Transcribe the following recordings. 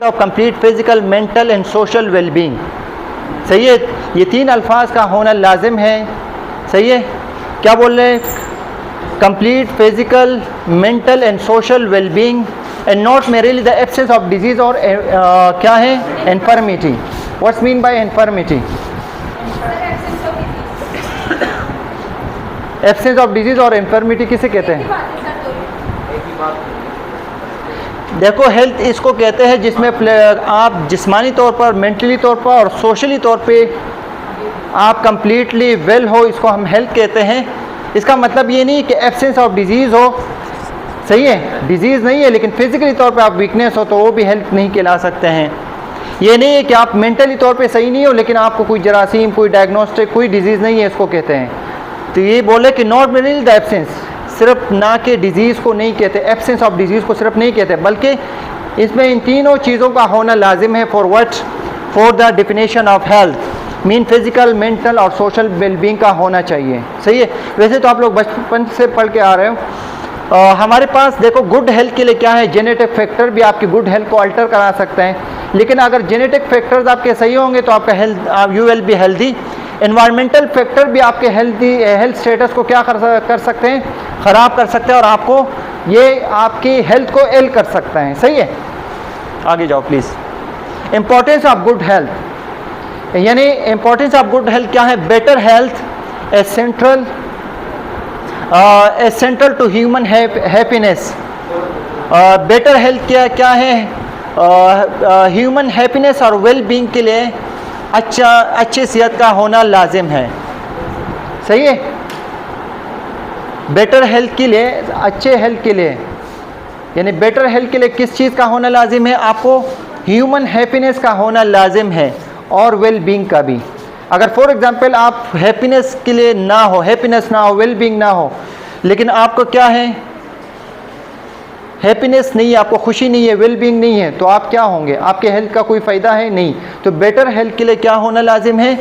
Of complete physical, mental and social wellbeing. सही है, ये तीन अल्फाज का होना लाजिम है। सही है, क्या बोल रहे हैं? Complete physical, mental and social wellbeing and not merely the absence of disease और क्या है? Infirmity. What's mean by infirmity? Absence of disease और इन्फर्मिटी किसे कहते हैं? देखो, हेल्थ इसको कहते हैं जिसमें आप जिस्मानी तौर पर, मेंटली तौर पर और सोशली तौर पे आप कंप्लीटली वेल हो, इसको हम हेल्थ कहते हैं। इसका मतलब ये नहीं कि एब्सेंस ऑफ डिजीज़ हो। सही है, डिजीज़ नहीं है लेकिन फिजिकली तौर पे आप वीकनेस हो तो वो भी हेल्थ नहीं कहला सकते हैं। ये नहीं है कि आप मेंटली तौर पे सही नहीं हो लेकिन आपको कोई जरासीम, कोई डायग्नोस्टिक, कोई डिजीज़ नहीं है, इसको कहते हैं। तो ये बोले कि नॉट मेनली द एब्सेंस, सिर्फ ना के डिज़ीज़ को नहीं कहते, एब्सेंस ऑफ डिज़ीज़ को सिर्फ नहीं कहते, बल्कि इसमें इन तीनों चीज़ों का होना लाजिम है। For what? For the definition of health mean physical, mental और सोशल वेलबींग का होना चाहिए। सही है, वैसे तो आप लोग बचपन से पढ़ के आ रहे हो। हमारे पास देखो, गुड हेल्थ के लिए क्या है? जेनेटिक फैक्टर भी आपकी गुड हेल्थ को अल्टर करा सकते हैं, लेकिन अगर जेनेटिक फैक्टर्स आपके सही होंगे तो आपका health, you will be healthy. Environmental factor भी आपके हेल्थ स्टेटस को क्या कर सकते हैं? ख़राब कर सकते हैं और आपको ये आपकी हेल्थ को इल कर सकते हैं। सही है, आगे जाओ please. Importance of good health, यानी इम्पोर्टेंस ऑफ गुड हेल्थ क्या है? Better health a central to human happiness. Better health क्या है? ह्यूमन हैप्पीनेस और वेल बीइंग के लिए अच्छी सेहत का होना लाजिम है। सही है, बेटर हेल्थ के लिए, अच्छे हेल्थ के लिए, यानी बेटर हेल्थ के लिए किस चीज़ का होना लाजिम है? आपको ह्यूमन हैप्पीनेस का होना लाजिम है और वेल बीइंग का भी। अगर फॉर एग्जांपल आप हैप्पीनेस के लिए ना हो, हैप्पीनेस ना हो, वेल बीइंग ना हो, लेकिन आपको क्या है? हैप्पीनेस नहीं है, आपको खुशी नहीं है, वेल बीइंग नहीं है, तो आप क्या होंगे? आपके हेल्थ का कोई फ़ायदा है नहीं। तो बेटर हेल्थ के लिए क्या होना लाजिम है?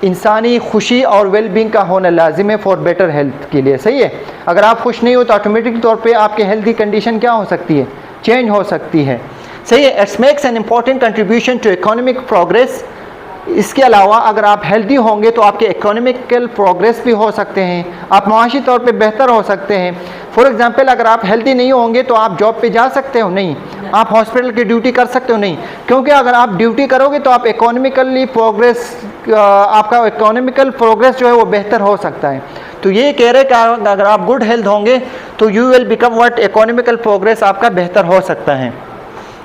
इंसानी खुशी और वेल बीइंग का होना लाजिम है फॉर बेटर हेल्थ के लिए। सही है, अगर आप खुश नहीं हो तो ऑटोमेटिक तौर पे आपकी हेल्थ की कंडीशन क्या हो सकती है? चेंज हो सकती है। सही है, it's makes an important contribution to economic progress. इसके अलावा अगर आप हेल्दी होंगे तो आपके इकोनॉमिकल प्रोग्रेस भी हो सकते हैं, आप माशी तौर पे बेहतर हो सकते हैं। फॉर एग्जांपल, अगर आप हेल्दी नहीं होंगे तो आप जॉब पे जा सकते हो नहीं, आप हॉस्पिटल की ड्यूटी कर सकते हो नहीं, क्योंकि अगर आप ड्यूटी करोगे तो आप इकोनॉमिकली प्रोग्रेस, आपका इकोनॉमिकल प्रोग्रेस जो है वो बेहतर हो सकता है। तो ये कह रहे कि अगर आप गुड हेल्थ होंगे तो you will become what? Economical progress आपका बेहतर हो सकता है।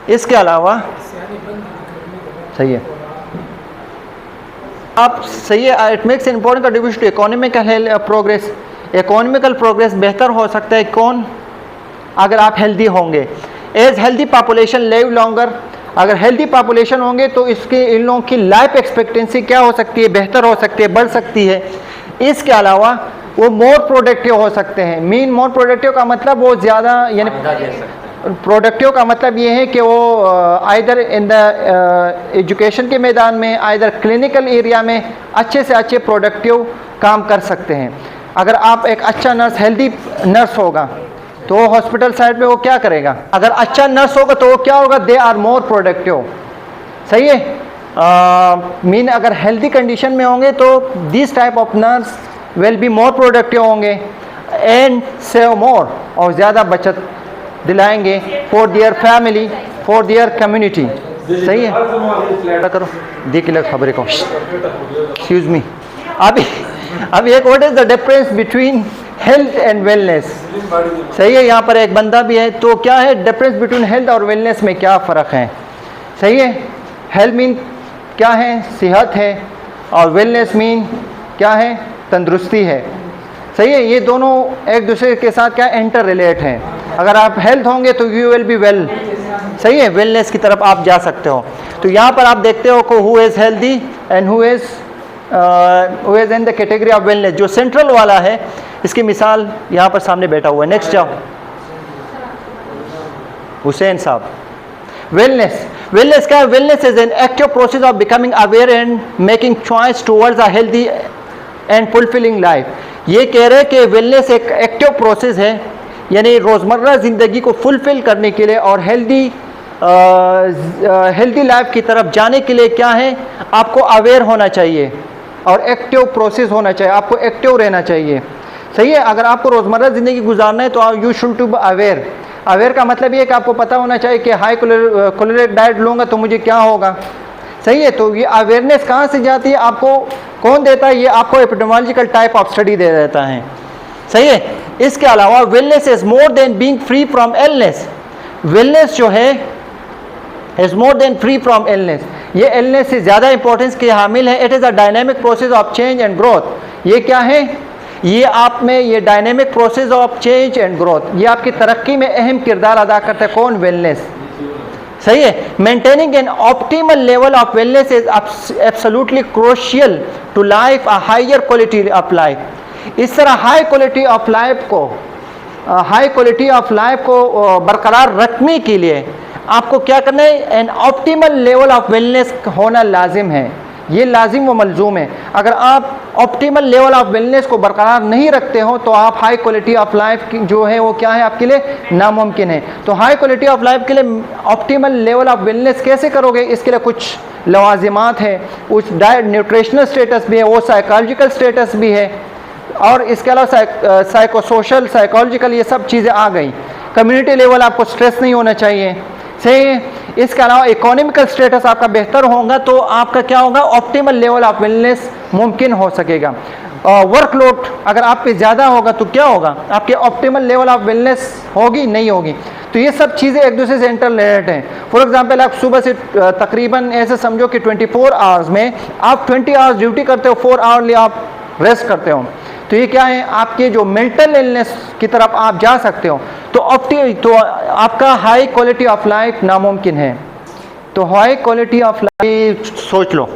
इसके अलावा सही है, आप सही है, it makes important contribution to economical progress. Economical progress बेहतर हो सकता है कौन? अगर आप हेल्दी होंगे। As healthy population live longer, अगर हेल्दी पॉपुलेशन होंगे तो इसके इन लोगों की लाइफ एक्सपेक्टेंसी क्या हो सकती है? बेहतर हो सकती है, बढ़ सकती है। इसके अलावा वो मोर प्रोडक्टिव हो सकते हैं। मीन मोर प्रोडक्टिव का मतलब वो ज़्यादा, यानी प्रोडक्टिव का मतलब ये है कि वो आइदर इन द एजुकेशन के मैदान में, आइदर क्लिनिकल एरिया में अच्छे से अच्छे प्रोडक्टिव काम कर सकते हैं। अगर आप एक अच्छा नर्स, हेल्दी नर्स होगा तो हॉस्पिटल साइड में वो क्या करेगा? अगर अच्छा नर्स होगा तो वो क्या होगा? They are more productive. सही है, मीन अगर हेल्दी कंडीशन में होंगे तो this type of nurse will be more productive होंगे एंड सेव मोर, और ज़्यादा बचत दिलाएंगे for their family, for their community. सही है, करो देख ले खबरें को। एक्सक्यूज मी, अभी एक what is the difference between health and wellness? सही है, यहाँ पर एक बंदा भी है, तो क्या है डिफरेंस बिटवीन हेल्थ और वेलनेस में क्या फ़र्क है? सही है, हेल्थ मीन क्या है? सेहत है, और वेलनेस मीन क्या है? तंदुरुस्ती है। सही है, ये दोनों एक दूसरे के साथ क्या इंटर रिलेट हैं। अगर आप हेल्थ होंगे तो यू विल बी वेल। सही है, वेलनेस की तरफ आप जा सकते हो। तो यहाँ पर आप देखते हो को who is healthy and who is in the category of wellness. जो सेंट्रल वाला है, इसकी मिसाल यहाँ पर सामने बैठा हुआ है। नेक्स्ट जाओ, हुसैन साहब। वेलनेस, वेलनेस क्या है? Wellness is an active process of becoming aware and making choice towards a healthy and fulfilling life. ये कह रहे हैं कि वेलनेस एक एक्टिव प्रोसेस है, यानी रोज़मर्रा ज़िंदगी को फुलफ़िल करने के लिए और हेल्दी हेल्दी लाइफ की तरफ जाने के लिए क्या है, आपको अवेयर होना चाहिए और एक्टिव प्रोसेस होना चाहिए, आपको एक्टिव रहना चाहिए। सही है, अगर आपको रोज़मर्रा ज़िंदगी गुजारना है तो you should to be aware. Aware का मतलब ये है कि आपको पता होना चाहिए कि हाई कैलोरी डाइट लूँगा तो मुझे क्या होगा। सही है, तो ये अवेयरनेस कहाँ से जाती है, आपको कौन देता है, ये आपको एपिडेमियोलॉजिकल टाइप ऑफ स्टडी दे देता है। सही है, इसके अलावा wellness is more than being free from illness. Wellness जो है is more than free from illness, ये इलनेस से ज़्यादा इंपॉर्टेंस के हामिल है। It is a dynamic process of change and growth. ये क्या है, ये आप में ये dynamic process of change and growth, ये आपकी तरक्की में अहम किरदार अदा करता है। कौन, वेलनेस। सही है, maintaining an optimal level of wellness is absolutely crucial to life a higher quality of life. इस तरह हाई क्वालिटी ऑफ लाइफ को बरकरार रखने के लिए आपको क्या करना है, an optimal level of wellness होना लाजिम है। ये लाजिम व मलजूम है। अगर आप ऑप्टिमल लेवल ऑफ वेलनेस को बरकरार नहीं रखते हो तो आप हाई क्वालिटी ऑफ लाइफ जो है वो क्या है, आपके लिए नामुमकिन है। तो हाई क्वालिटी ऑफ लाइफ के लिए ऑप्टिमल लेवल ऑफ वेलनेस कैसे करोगे, इसके लिए कुछ लवाजिमात है। उस डाइट न्यूट्रिशनल स्टेटस भी है, वो साइकोलॉजिकल स्टेटस भी है, और इसके अलावा साइको सोशल साइकोलॉजिकल ये सब चीज़ें आ गई। कम्युनिटी लेवल आपको स्ट्रेस नहीं होना चाहिए। सही, इसके अलावा इकोनॉमिकल स्टेटस आपका बेहतर होगा तो आपका क्या होगा, ऑप्टिमल लेवल ऑफ वेलनेस मुमकिन हो सकेगा। वर्कलोड अगर आप पे ज़्यादा होगा तो क्या होगा, आपके ऑप्टिमल लेवल ऑफ वेलनेस होगी, नहीं होगी। तो ये सब चीज़ें एक दूसरे से इंटरलेटेड हैं। फॉर एग्जांपल, आप सुबह से तकरीबन ऐसे समझो कि 24 आवर्स में आप 20 आवर्स ड्यूटी करते हो, 4 आवर लिए आप रेस्ट करते हो। तो ये क्या है, आपके जो मेंटल इलनेस की तरफ आप जा सकते हो। तो आपका हाई क्वालिटी ऑफ लाइफ नामुमकिन है। तो हाई क्वालिटी ऑफ लाइफ सोच लो।